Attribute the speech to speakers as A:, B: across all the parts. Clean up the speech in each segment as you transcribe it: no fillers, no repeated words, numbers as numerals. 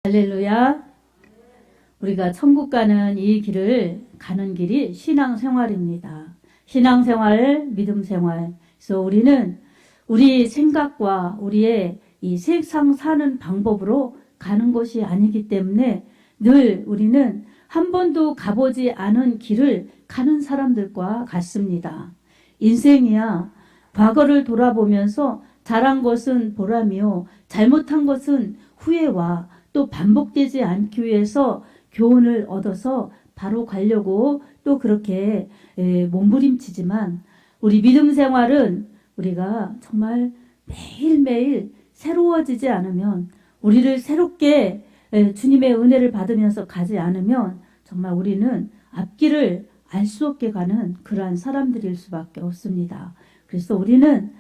A: 할렐루야. 우리가 천국 가는 이 길을 가는 길이 신앙생활입니다. 신앙생활, 믿음생활. 그래서 우리는 우리 생각과 우리의 이 세상 사는 방법으로 가는 것이 아니기 때문에 늘 우리는 한 번도 가보지 않은 길을 가는 사람들과 같습니다. 인생이야 과거를 돌아보면서 잘한 것은 보람이요 잘못한 것은 후회와 또 반복되지 않기 위해서 교훈을 얻어서 바로 가려고 또 그렇게 몸부림치지만 우리 믿음 생활은 우리가 정말 매일매일 새로워지지 않으면 우리를 새롭게 주님의 은혜를 받으면서 가지 않으면 정말 우리는 앞길을 알 수 없게 가는 그러한 사람들일 수밖에 없습니다. 그래서 우리는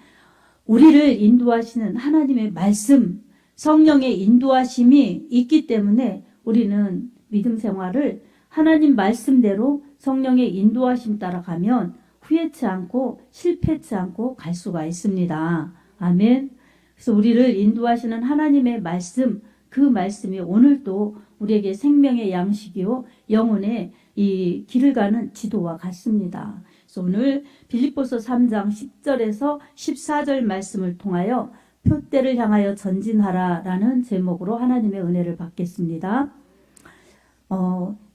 A: 우리를 인도하시는 하나님의 말씀, 성령의 인도하심이 있기 때문에 우리는 믿음 생활을 하나님 말씀대로 성령의 인도하심 따라가면 후회치 않고 실패치 않고 갈 수가 있습니다. 아멘. 그래서 우리를 인도하시는 하나님의 말씀, 그 말씀이 오늘도 우리에게 생명의 양식이요 영혼의 이 길을 가는 지도와 같습니다. 그래서 오늘 빌립보서 3장 10절에서 14절 말씀을 통하여 표대를 향하여 전진하라라는 제목으로 하나님의 은혜를 받겠습니다.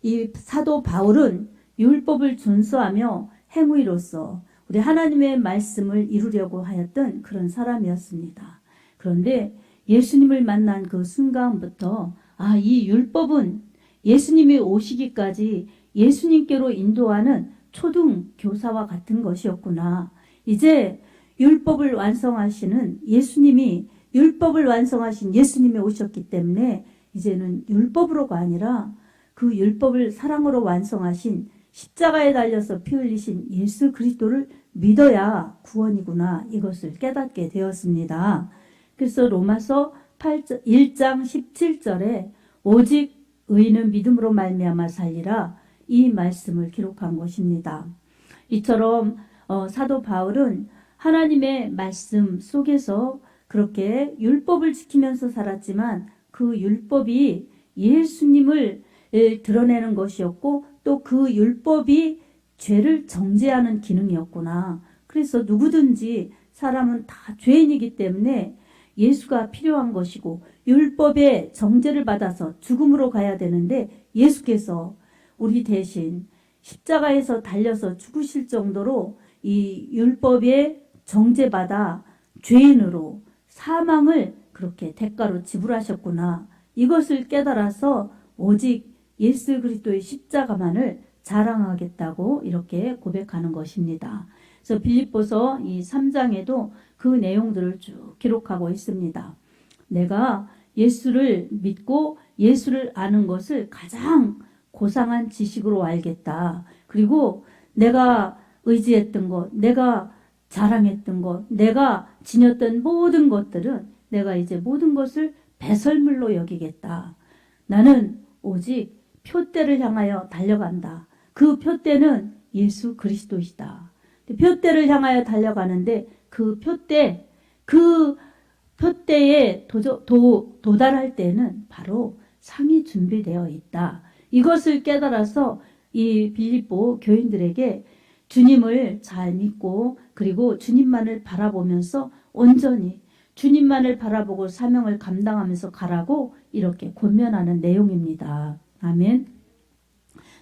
A: 이 사도 바울은 율법을 준수하며 행위로서 우리 하나님의 말씀을 이루려고 하였던 그런 사람이었습니다. 그런데 예수님을 만난 그 순간부터 이 율법은 예수님이 오시기까지 예수님께로 인도하는 초등 교사와 같은 것이었구나. 이제 율법을 완성하시는 예수님이 율법을 완성하신 예수님이 오셨기 때문에 이제는 율법으로가 아니라 그 율법을 사랑으로 완성하신 십자가에 달려서 피 흘리신 예수 그리스도를 믿어야 구원이구나 이것을 깨닫게 되었습니다. 그래서 로마서 1장 17절에 오직 의인은 믿음으로 말미암아 살리라 이 말씀을 기록한 것입니다. 이처럼 사도 바울은 하나님의 말씀 속에서 그렇게 율법을 지키면서 살았지만 그 율법이 예수님을 드러내는 것이었고 또 그 율법이 죄를 정죄하는 기능이었구나. 그래서 누구든지 사람은 다 죄인이기 때문에 예수가 필요한 것이고 율법의 정죄를 받아서 죽음으로 가야 되는데 예수께서 우리 대신 십자가에서 달려서 죽으실 정도로 이 율법의 정죄받아 죄인으로 사망을 그렇게 대가로 지불하셨구나. 이것을 깨달아서 오직 예수 그리스도의 십자가만을 자랑하겠다고 이렇게 고백하는 것입니다. 그래서 빌립보서 이 3장에도 그 내용들을 쭉 기록하고 있습니다. 내가 예수를 믿고 예수를 아는 것을 가장 고상한 지식으로 알겠다. 그리고 내가 의지했던 것, 내가 자랑했던 것, 내가 지녔던 모든 것들은 내가 이제 모든 것을 배설물로 여기겠다. 나는 오직 표대를 향하여 달려간다. 그 표대는 예수 그리스도이시다. 표대를 향하여 달려가는데 그 표대에 도달할 때는 바로 상이 준비되어 있다. 이것을 깨달아서 이 빌립보 교인들에게 주님을 잘 믿고 그리고 주님만을 바라보면서 온전히 주님만을 바라보고 사명을 감당하면서 가라고 이렇게 권면하는 내용입니다. 아멘.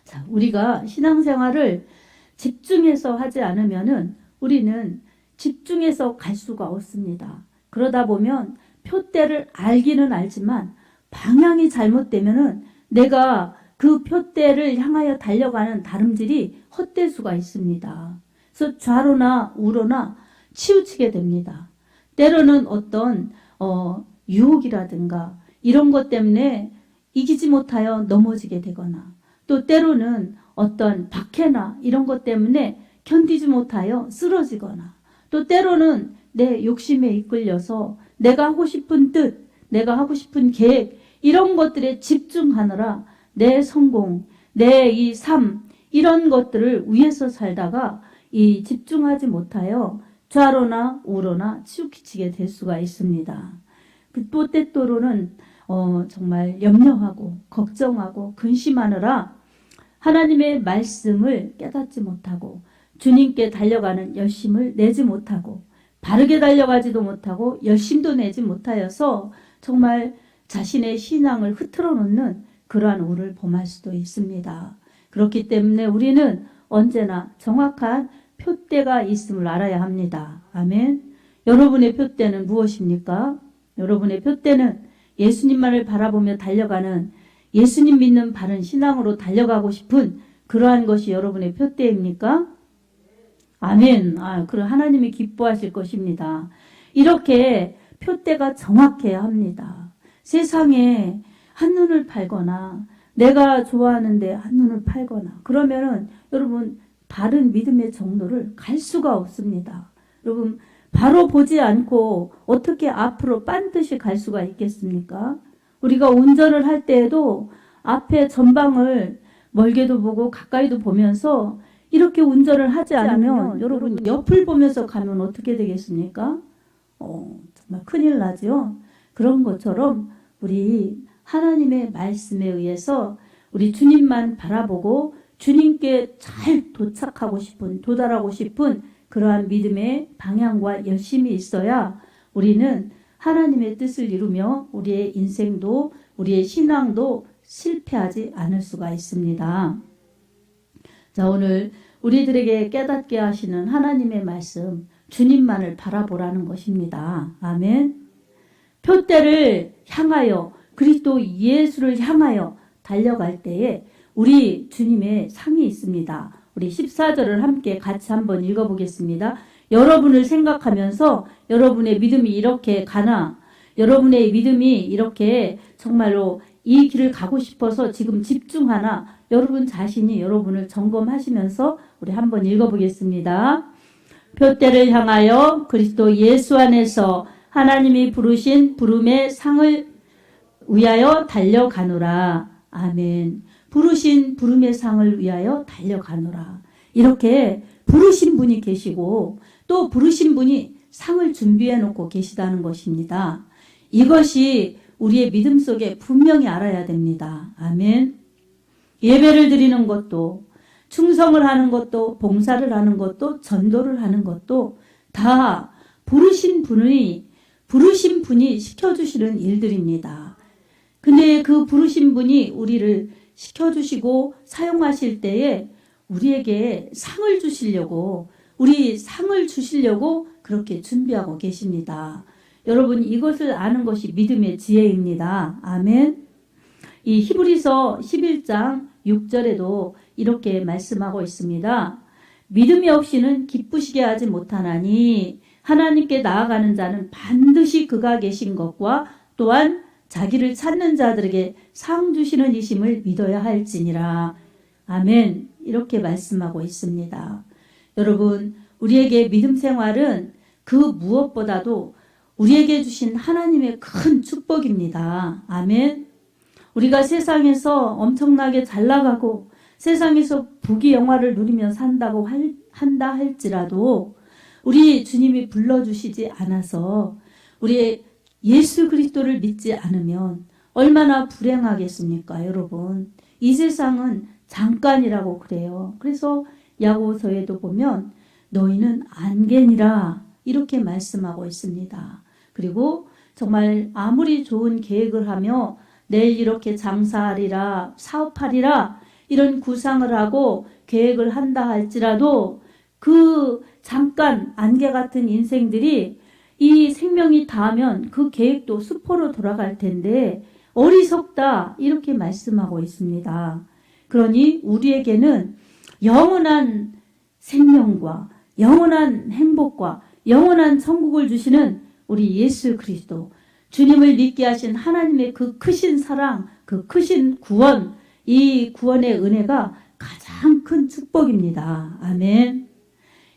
A: 자, 우리가 신앙생활을 집중해서 하지 않으면은 우리는 집중해서 갈 수가 없습니다. 그러다 보면 표대를 알기는 알지만 방향이 잘못되면은 내가 그 표대를 향하여 달려가는 다름질이 헛될 수가 있습니다. 그래서 좌로나 우로나 치우치게 됩니다. 때로는 어떤 유혹이라든가 이런 것 때문에 이기지 못하여 넘어지게 되거나 또 때로는 어떤 박해나 이런 것 때문에 견디지 못하여 쓰러지거나 또 때로는 내 욕심에 이끌려서 내가 하고 싶은 뜻, 내가 하고 싶은 계획 이런 것들에 집중하느라 내 성공, 내 이 삶 이런 것들을 위해서 살다가 이 집중하지 못하여 좌로나 우로나 치우치게 될 수가 있습니다. 또 때때로는 정말 염려하고 걱정하고 근심하느라 하나님의 말씀을 깨닫지 못하고 주님께 달려가는 열심을 내지 못하고 바르게 달려가지도 못하고 열심도 내지 못하여서 정말 자신의 신앙을 흐트러 놓는 그러한 우를 범할 수도 있습니다. 그렇기 때문에 우리는 언제나 정확한 표대가 있음을 알아야 합니다. 아멘. 여러분의 표대는 무엇입니까? 여러분의 표대는 예수님만을 바라보며 달려가는 예수님 믿는 바른 신앙으로 달려가고 싶은 그러한 것이 여러분의 표대입니까? 아멘. 그럼 하나님이 기뻐하실 것입니다. 이렇게 표대가 정확해야 합니다. 세상에 한눈을 팔거나 내가 좋아하는데 한눈을 팔거나 그러면은 여러분 바른 믿음의 정도를 갈 수가 없습니다. 여러분 바로 보지 않고 어떻게 앞으로 반드시 갈 수가 있겠습니까? 우리가 운전을 할 때에도 앞에 전방을 멀게도 보고 가까이도 보면서 이렇게 운전을 하지 않으면 여러분 옆을 보면서 가면 어떻게 되겠습니까? 정말 큰일 나죠. 그런 것처럼 우리 하나님의 말씀에 의해서 우리 주님만 바라보고 주님께 잘 도달하고 싶은 그러한 믿음의 방향과 열심이 있어야 우리는 하나님의 뜻을 이루며 우리의 인생도 우리의 신앙도 실패하지 않을 수가 있습니다. 자, 오늘 우리들에게 깨닫게 하시는 하나님의 말씀, 주님만을 바라보라는 것입니다. 아멘. 표대를 향하여 그리스도 예수를 향하여 달려갈 때에 우리 주님의 상이 있습니다. 우리 14절을 함께 같이 한번 읽어보겠습니다. 여러분을 생각하면서 여러분의 믿음이 이렇게 가나, 여러분의 믿음이 이렇게 정말로 이 길을 가고 싶어서 지금 집중하나, 여러분 자신이 여러분을 점검하시면서 우리 한번 읽어보겠습니다. 표대를 향하여 그리스도 예수 안에서 하나님이 부르신 부름의 상을 위하여 달려가노라. 아멘. 부르신 부름의 상을 위하여 달려가노라. 이렇게 부르신 분이 계시고 또 부르신 분이 상을 준비해 놓고 계시다는 것입니다. 이것이 우리의 믿음 속에 분명히 알아야 됩니다. 아멘. 예배를 드리는 것도 충성을 하는 것도 봉사를 하는 것도 전도를 하는 것도 다 부르신 분이 시켜주시는 일들입니다. 근데 그 부르신 분이 우리를 시켜주시고 사용하실 때에 우리에게 상을 주시려고 그렇게 준비하고 계십니다. 여러분 이것을 아는 것이 믿음의 지혜입니다. 아멘. 이 히브리서 11장 6절에도 이렇게 말씀하고 있습니다. 믿음이 없이는 기쁘시게 하지 못하나니 하나님께 나아가는 자는 반드시 그가 계신 것과 또한 자기를 찾는 자들에게 상 주시는 이심을 믿어야 할지니라. 아멘. 이렇게 말씀하고 있습니다. 여러분, 우리에게 믿음 생활은 그 무엇보다도 우리에게 주신 하나님의 큰 축복입니다. 아멘. 우리가 세상에서 엄청나게 잘 나가고 세상에서 부귀영화를 누리며 한다 할지라도 우리 주님이 불러주시지 않아서 우리의 예수 그리스도를 믿지 않으면 얼마나 불행하겠습니까, 여러분? 이 세상은 잠깐이라고 그래요. 그래서 야고보서에도 보면 너희는 안개니라 이렇게 말씀하고 있습니다. 그리고 정말 아무리 좋은 계획을 하며 내일 이렇게 장사하리라, 사업하리라 이런 구상을 하고 계획을 한다 할지라도 그 잠깐 안개 같은 인생들이 이 생명이 닿으면 그 계획도 수포로 돌아갈 텐데 어리석다 이렇게 말씀하고 있습니다. 그러니 우리에게는 영원한 생명과 영원한 행복과 영원한 천국을 주시는 우리 예수 그리스도 주님을 믿게 하신 하나님의 그 크신 사랑, 그 크신 구원, 이 구원의 은혜가 가장 큰 축복입니다. 아멘.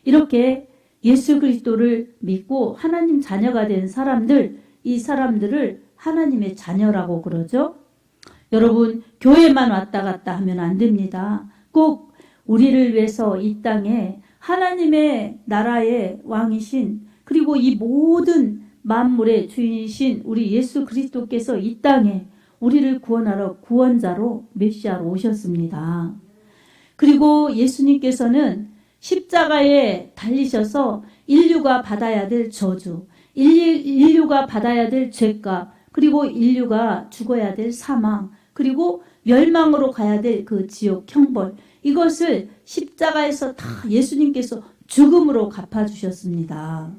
A: 이렇게 예수 그리스도를 믿고 하나님 자녀가 된 사람들, 이 사람들을 하나님의 자녀라고 그러죠. 여러분, 교회만 왔다 갔다 하면 안 됩니다. 꼭 우리를 위해서 이 땅에 하나님의 나라의 왕이신 그리고 이 모든 만물의 주인이신 우리 예수 그리스도께서 이 땅에 우리를 구원하러 구원자로 메시아로 오셨습니다. 그리고 예수님께서는 십자가에 달리셔서 인류가 받아야 될 저주, 인류가 받아야 될 죄값, 그리고 인류가 죽어야 될 사망, 그리고 멸망으로 가야 될 그 지옥 형벌, 이것을 십자가에서 다 예수님께서 죽음으로 갚아주셨습니다.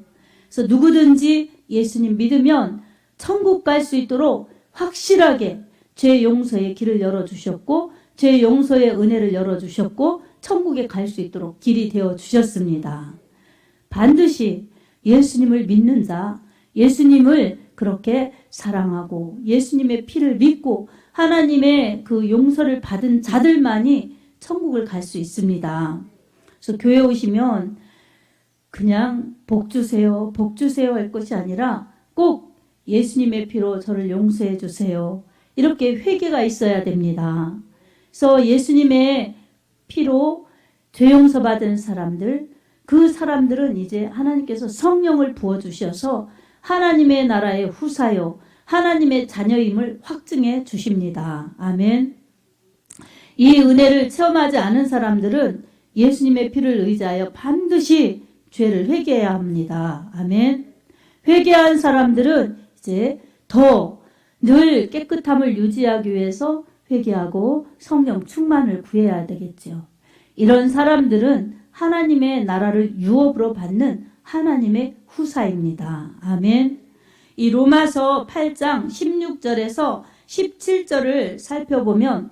A: 그래서 누구든지 예수님 믿으면 천국 갈 수 있도록 확실하게 죄 용서의 길을 열어주셨고, 죄 용서의 은혜를 열어주셨고, 천국에 갈 수 있도록 길이 되어주셨습니다. 반드시 예수님을 믿는 자, 예수님을 그렇게 사랑하고 예수님의 피를 믿고 하나님의 그 용서를 받은 자들만이 천국을 갈 수 있습니다. 그래서 교회 오시면 그냥 복 주세요, 복 주세요 할 것이 아니라 꼭 예수님의 피로 저를 용서해 주세요. 이렇게 회개가 있어야 됩니다. 그래서 예수님의 피로 죄 용서받은 사람들, 그 사람들은 이제 하나님께서 성령을 부어주셔서 하나님의 나라의 후사요, 하나님의 자녀임을 확증해 주십니다. 아멘. 이 은혜를 체험하지 않은 사람들은 예수님의 피를 의지하여 반드시 죄를 회개해야 합니다. 아멘. 회개한 사람들은 이제 더 늘 깨끗함을 유지하기 위해서 회개하고 성령 충만을 구해야 되겠죠. 이런 사람들은 하나님의 나라를 유업으로 받는 하나님의 후사입니다. 아멘. 이 로마서 8장 16절에서 17절을 살펴보면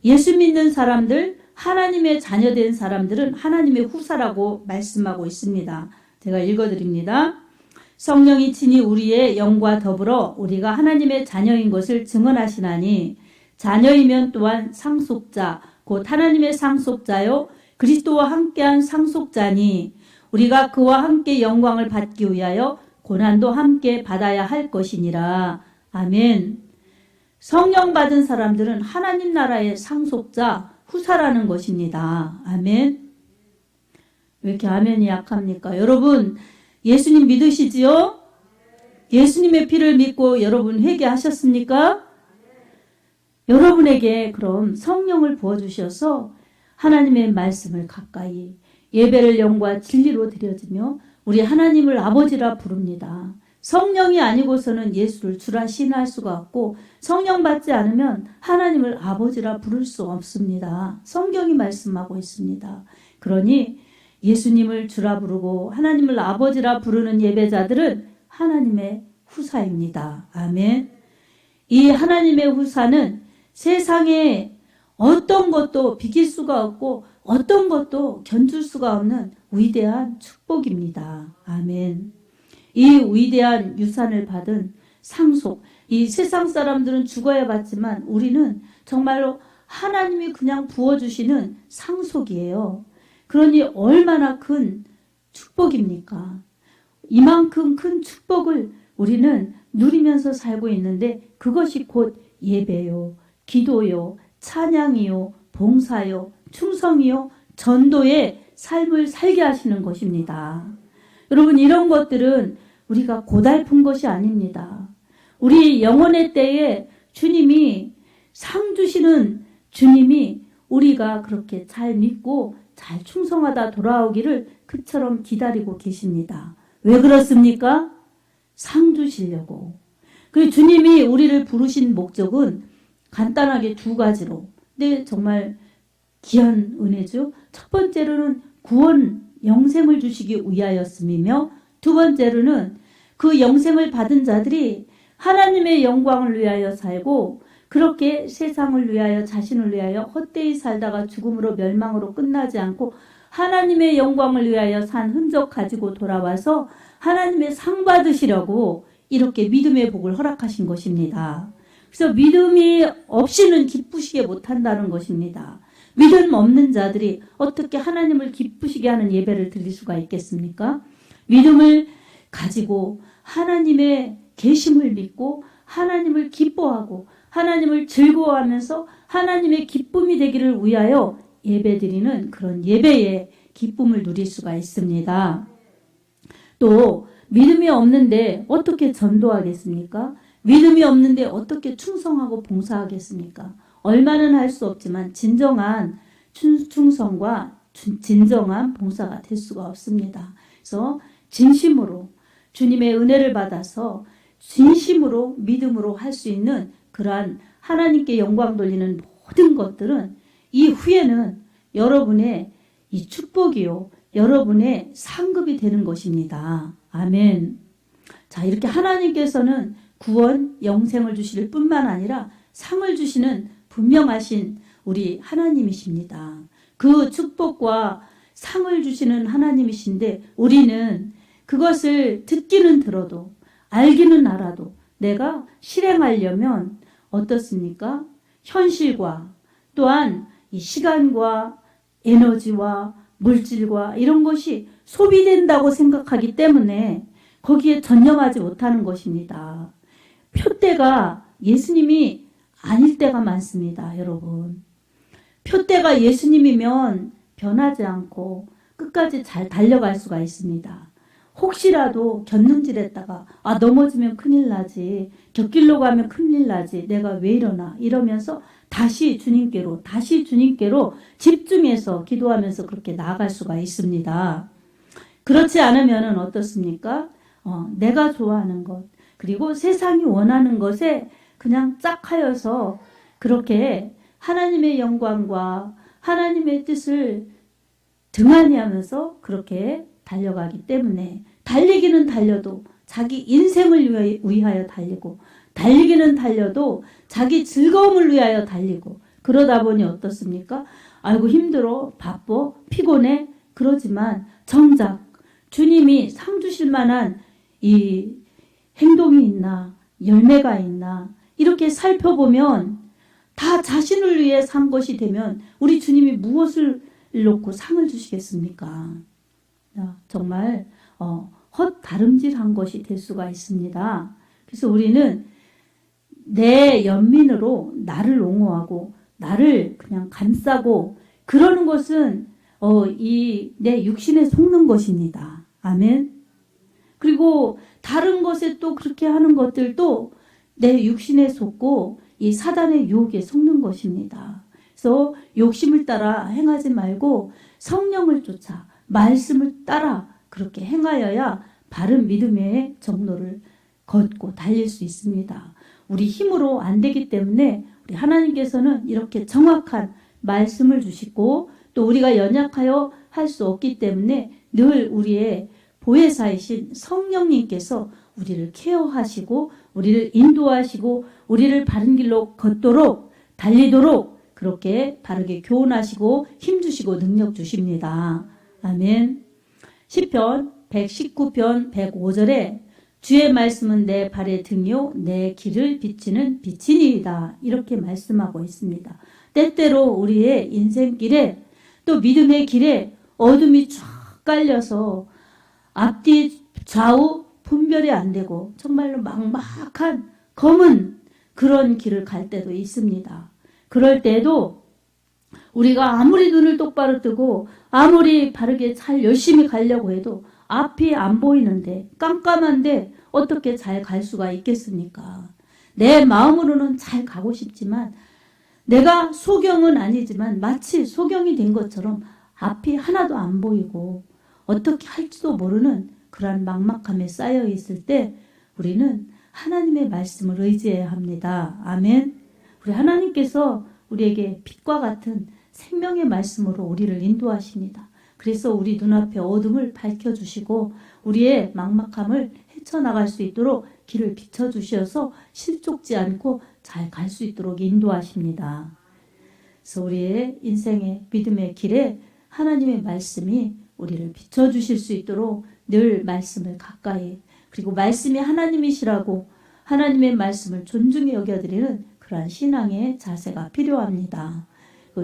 A: 예수 믿는 사람들, 하나님의 자녀된 사람들은 하나님의 후사라고 말씀하고 있습니다. 제가 읽어드립니다. 성령이 친히 우리의 영과 더불어 우리가 하나님의 자녀인 것을 증언하시나니 자녀이면 또한 상속자, 곧 하나님의 상속자요 그리스도와 함께한 상속자니 우리가 그와 함께 영광을 받기 위하여 고난도 함께 받아야 할 것이니라. 아멘. 성령 받은 사람들은 하나님 나라의 상속자, 후사라는 것입니다. 아멘. 왜 이렇게 아멘이 약합니까? 여러분 예수님 믿으시지요? 예수님의 피를 믿고 여러분 회개하셨습니까? 여러분에게 그럼 성령을 부어주셔서 하나님의 말씀을 가까이 예배를 영과 진리로 드려지며 우리 하나님을 아버지라 부릅니다. 성령이 아니고서는 예수를 주라 신할 수가 없고 성령 받지 않으면 하나님을 아버지라 부를 수 없습니다. 성경이 말씀하고 있습니다. 그러니 예수님을 주라 부르고 하나님을 아버지라 부르는 예배자들은 하나님의 후사입니다. 아멘. 이 하나님의 후사는 세상에 어떤 것도 비길 수가 없고 어떤 것도 견줄 수가 없는 위대한 축복입니다. 아멘. 이 위대한 유산을 받은 상속, 이 세상 사람들은 죽어야 받지만 우리는 정말로 하나님이 그냥 부어주시는 상속이에요. 그러니 얼마나 큰 축복입니까? 이만큼 큰 축복을 우리는 누리면서 살고 있는데 그것이 곧 예배요, 기도요, 찬양이요, 봉사요, 충성이요, 전도의 삶을 살게 하시는 것입니다. 여러분 이런 것들은 우리가 고달픈 것이 아닙니다. 우리 영혼의 때에 주님이 상 주시는 주님이 우리가 그렇게 잘 믿고 잘 충성하다 돌아오기를 그처럼 기다리고 계십니다. 왜 그렇습니까? 상 주시려고. 그 주님이 우리를 부르신 목적은 간단하게 두 가지로. 근데 정말 귀한 은혜죠. 첫 번째로는 구원, 영생을 주시기 위하였음이며 두 번째로는 그 영생을 받은 자들이 하나님의 영광을 위하여 살고 그렇게 세상을 위하여 자신을 위하여 헛되이 살다가 죽음으로 멸망으로 끝나지 않고 하나님의 영광을 위하여 산 흔적 가지고 돌아와서 하나님의 상 받으시려고 이렇게 믿음의 복을 허락하신 것입니다. 그래서 믿음이 없이는 기쁘시게 못한다는 것입니다. 믿음 없는 자들이 어떻게 하나님을 기쁘시게 하는 예배를 드릴 수가 있겠습니까? 믿음을 가지고 하나님의 계심을 믿고 하나님을 기뻐하고 하나님을 즐거워하면서 하나님의 기쁨이 되기를 위하여 예배드리는 그런 예배의 기쁨을 누릴 수가 있습니다. 또 믿음이 없는데 어떻게 전도하겠습니까? 믿음이 없는데 어떻게 충성하고 봉사하겠습니까? 얼마는 할 수 없지만 진정한 충성과 진정한 봉사가 될 수가 없습니다. 그래서 진심으로 주님의 은혜를 받아서 진심으로 믿음으로 할 수 있는 그러한 하나님께 영광 돌리는 모든 것들은 이후에는 여러분의 이 축복이요, 여러분의 상급이 되는 것입니다. 아멘. 자, 이렇게 하나님께서는 구원, 영생을 주실 뿐만 아니라 상을 주시는 분명하신 우리 하나님이십니다. 그 축복과 상을 주시는 하나님이신데 우리는 그것을 듣기는 들어도 알기는 알아도 내가 실행하려면 어떻습니까? 현실과 또한 이 시간과 에너지와 물질과 이런 것이 소비된다고 생각하기 때문에 거기에 전념하지 못하는 것입니다. 표대가 예수님이 아닐 때가 많습니다, 여러분. 표대가 예수님이면 변하지 않고 끝까지 잘 달려갈 수가 있습니다. 혹시라도 곁눈질했다가 넘어지면 큰일 나지, 곁길로 가면 큰일 나지, 내가 왜 이러나 이러면서 다시 주님께로 집중해서 기도하면서 그렇게 나아갈 수가 있습니다. 그렇지 않으면 어떻습니까? 내가 좋아하는 것 그리고 세상이 원하는 것에 그냥 짝하여서 그렇게 하나님의 영광과 하나님의 뜻을 등한히 하면서 그렇게 달려가기 때문에 달리기는 달려도 자기 인생을 위하여 달리고 달리기는 달려도 자기 즐거움을 위하여 달리고 그러다 보니 어떻습니까? 아이고 힘들어, 바빠, 피곤해. 그러지만 정작 주님이 상 주실 만한 이 행동이 있나 열매가 있나 이렇게 살펴보면 다 자신을 위해 산 것이 되면 우리 주님이 무엇을 놓고 상을 주시겠습니까? 정말 헛다름질한 것이 될 수가 있습니다. 그래서 우리는 내 연민으로 나를 옹호하고 나를 그냥 감싸고 그러는 것은 내 육신에 속는 것입니다. 아멘. 그리고 다른 것에 또 그렇게 하는 것들도 내 육신에 속고 이 사단의 유혹에 속는 것입니다. 그래서 욕심을 따라 행하지 말고 성령을 쫓아 말씀을 따라 그렇게 행하여야 바른 믿음의 정로를 걷고 달릴 수 있습니다. 우리 힘으로 안 되기 때문에 우리 하나님께서는 이렇게 정확한 말씀을 주시고 또 우리가 연약하여 할 수 없기 때문에 늘 우리의 보혜사이신 성령님께서 우리를 케어하시고 우리를 인도하시고 우리를 바른 길로 걷도록 달리도록 그렇게 바르게 교훈하시고 힘주시고 능력 주십니다. 아멘. 시편 119편 105절에 주의 말씀은 내 발의 등이요 내 길을 비치는 빛이니이다. 이렇게 말씀하고 있습니다. 때때로 우리의 인생길에 또 믿음의 길에 어둠이 쫙 깔려서 앞뒤 좌우 분별이 안 되고 정말로 막막한 검은 그런 길을 갈 때도 있습니다. 그럴 때도 우리가 아무리 눈을 똑바로 뜨고 아무리 바르게 잘 열심히 가려고 해도 앞이 안 보이는데 깜깜한데 어떻게 잘 갈 수가 있겠습니까? 내 마음으로는 잘 가고 싶지만 내가 소경은 아니지만 마치 소경이 된 것처럼 앞이 하나도 안 보이고 어떻게 할지도 모르는 그러한 막막함에 쌓여 있을 때 우리는 하나님의 말씀을 의지해야 합니다. 아멘. 우리 하나님께서 우리에게 빛과 같은 생명의 말씀으로 우리를 인도하십니다. 그래서 우리 눈앞에 어둠을 밝혀주시고 우리의 막막함을 헤쳐나갈 수 있도록 길을 비춰주셔서 실족지 않고 잘 갈 수 있도록 인도하십니다. 그래서 우리의 인생의 믿음의 길에 하나님의 말씀이 우리를 비춰주실 수 있도록 늘 말씀을 가까이 그리고 말씀이 하나님이시라고 하나님의 말씀을 존중히 여겨드리는 그러한 신앙의 자세가 필요합니다.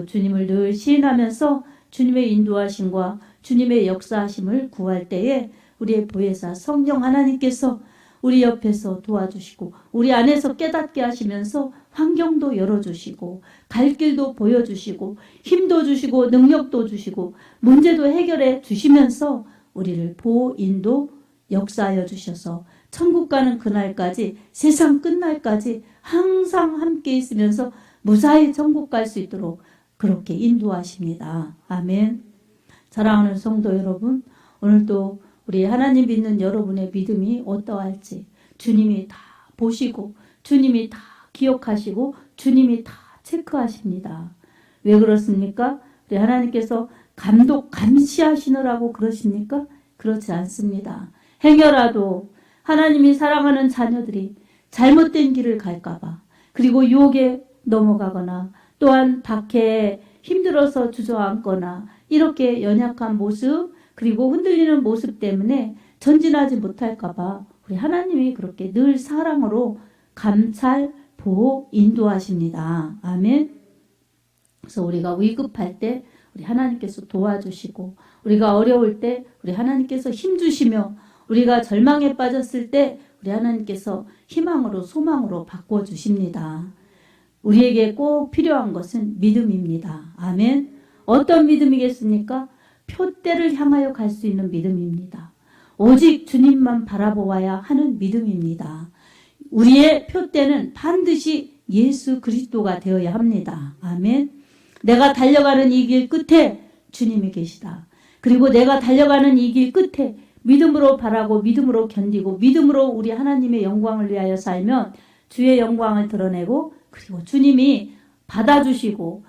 A: 주님을 늘 시인하면서 주님의 인도하심과 주님의 역사하심을 구할 때에 우리의 보혜사 성령 하나님께서 우리 옆에서 도와주시고 우리 안에서 깨닫게 하시면서 환경도 열어주시고 갈 길도 보여주시고 힘도 주시고 능력도 주시고 문제도 해결해 주시면서 우리를 보호, 인도, 역사하여 주셔서 천국 가는 그날까지, 세상 끝날까지 항상 함께 있으면서 무사히 천국 갈 수 있도록 그렇게 인도하십니다. 아멘. 사랑하는 성도 여러분, 오늘도 우리 하나님 믿는 여러분의 믿음이 어떠할지 주님이 다 보시고 주님이 다 기억하시고 주님이 다 체크하십니다. 왜 그렇습니까? 우리 하나님께서 감시하시느라고 그러십니까? 그렇지 않습니다. 행여라도 하나님이 사랑하는 자녀들이 잘못된 길을 갈까봐, 그리고 유혹에 넘어가거나 또한 박해에 힘들어서 주저앉거나 이렇게 연약한 모습, 그리고 흔들리는 모습 때문에 전진하지 못할까봐 우리 하나님이 그렇게 늘 사랑으로 감찰, 보호, 인도하십니다. 아멘. 그래서 우리가 위급할 때 우리 하나님께서 도와주시고, 우리가 어려울 때 우리 하나님께서 힘주시며, 우리가 절망에 빠졌을 때 우리 하나님께서 희망으로 소망으로 바꿔주십니다. 우리에게 꼭 필요한 것은 믿음입니다. 아멘. 어떤 믿음이겠습니까? 표대를 향하여 갈 수 있는 믿음입니다. 오직 주님만 바라보아야 하는 믿음입니다. 우리의 표대는 반드시 예수 그리스도가 되어야 합니다. 아멘. 내가 달려가는 이 길 끝에 주님이 계시다. 그리고 내가 달려가는 이 길 끝에 믿음으로 바라고 믿음으로 견디고 믿음으로 우리 하나님의 영광을 위하여 살면 주의 영광을 드러내고, 그리고 주님이 받아주시고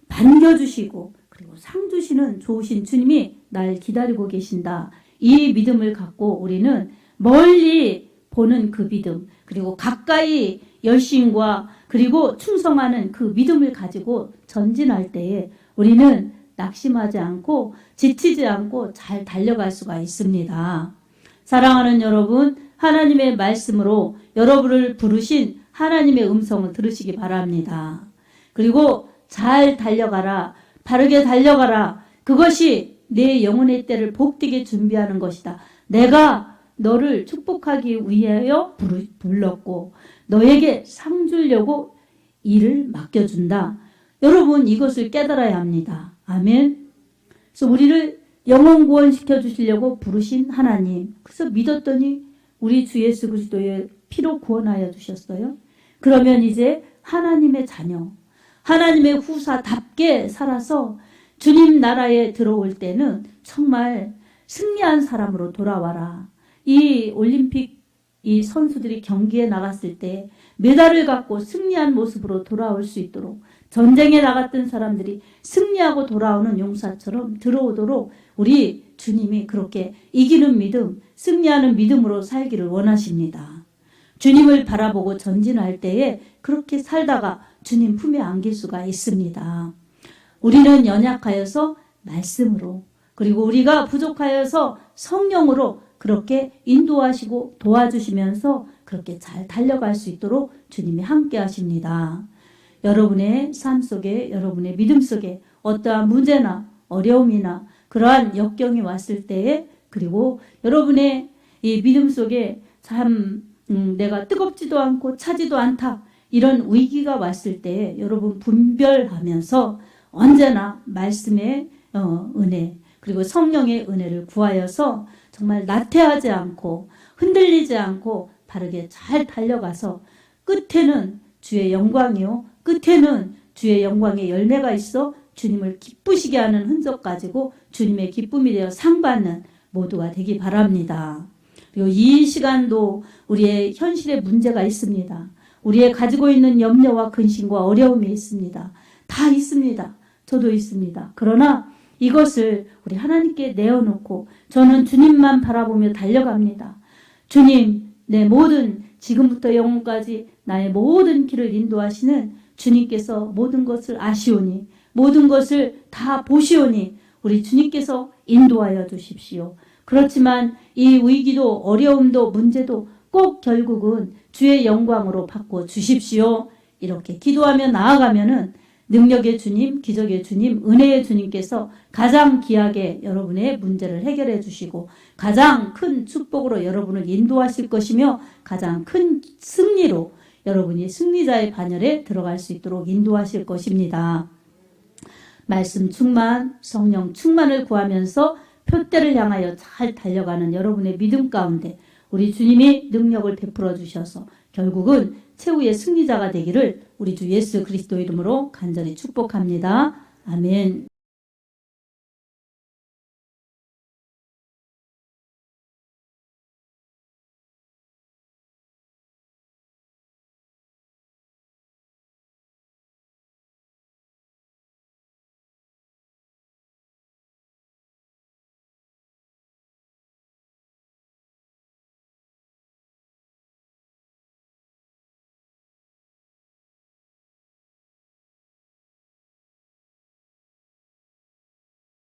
A: 반겨주시고 그리고 상 주시는 좋으신 주님이 날 기다리고 계신다. 이 믿음을 갖고 우리는 멀리 보는 그 믿음, 그리고 가까이 열심과 그리고 충성하는 그 믿음을 가지고 전진할 때에 우리는 낙심하지 않고 지치지 않고 잘 달려갈 수가 있습니다. 사랑하는 여러분, 하나님의 말씀으로 여러분을 부르신 하나님의 음성을 들으시기 바랍니다. 그리고 잘 달려가라, 바르게 달려가라. 그것이 내 영혼의 때를 복되게 준비하는 것이다. 내가 너를 축복하기 위하여 불렀고 너에게 상 주려고 일을 맡겨준다. 여러분, 이것을 깨달아야 합니다. 아멘. 그래서 우리를 영혼 구원시켜 주시려고 부르신 하나님, 그래서 믿었더니 우리 주 예수 그리스도의 피로 구원하여 주셨어요. 그러면 이제 하나님의 자녀, 하나님의 후사답게 살아서 주님 나라에 들어올 때는 정말 승리한 사람으로 돌아와라. 이 올림픽 이 선수들이 경기에 나갔을 때 메달을 갖고 승리한 모습으로 돌아올 수 있도록, 전쟁에 나갔던 사람들이 승리하고 돌아오는 용사처럼 들어오도록 우리 주님이 그렇게 이기는 믿음, 승리하는 믿음으로 살기를 원하십니다. 주님을 바라보고 전진할 때에 그렇게 살다가 주님 품에 안길 수가 있습니다. 우리는 연약하여서 말씀으로, 그리고 우리가 부족하여서 성령으로 그렇게 인도하시고 도와주시면서 그렇게 잘 달려갈 수 있도록 주님이 함께 하십니다. 여러분의 삶 속에, 여러분의 믿음 속에 어떠한 문제나 어려움이나 그러한 역경이 왔을 때에, 그리고 여러분의 이 믿음 속에 참 내가 뜨겁지도 않고 차지도 않다, 이런 위기가 왔을 때에 여러분 분별하면서 언제나 말씀의 은혜, 그리고 성령의 은혜를 구하여서 정말 나태하지 않고 흔들리지 않고 바르게 잘 달려가서 끝에는 주의 영광이요, 끝에는 주의 영광의 열매가 있어 주님을 기쁘시게 하는 흔적 가지고 주님의 기쁨이 되어 상 받는 모두가 되기 바랍니다. 그리고 이 시간도 우리의 현실에 문제가 있습니다. 우리의 가지고 있는 염려와 근심과 어려움이 있습니다. 다 있습니다. 저도 있습니다. 그러나 이것을 우리 하나님께 내어놓고 저는 주님만 바라보며 달려갑니다. 주님, 내 모든 지금부터 영원까지 나의 모든 길을 인도하시는 주님께서 모든 것을 아시오니, 모든 것을 다 보시오니 우리 주님께서 인도하여 주십시오. 그렇지만 이 위기도 어려움도 문제도 꼭 결국은 주의 영광으로 바꿔 주십시오. 이렇게 기도하며 나아가면은 능력의 주님, 기적의 주님, 은혜의 주님께서 가장 귀하게 여러분의 문제를 해결해 주시고 가장 큰 축복으로 여러분을 인도하실 것이며 가장 큰 승리로 여러분이 승리자의 반열에 들어갈 수 있도록 인도하실 것입니다. 말씀 충만, 성령 충만을 구하면서 표대를 향하여 잘 달려가는 여러분의 믿음 가운데 우리 주님이 능력을 베풀어 주셔서 결국은 최후의 승리자가 되기를 우리 주 예수 그리스도 이름으로 간절히 축복합니다. 아멘.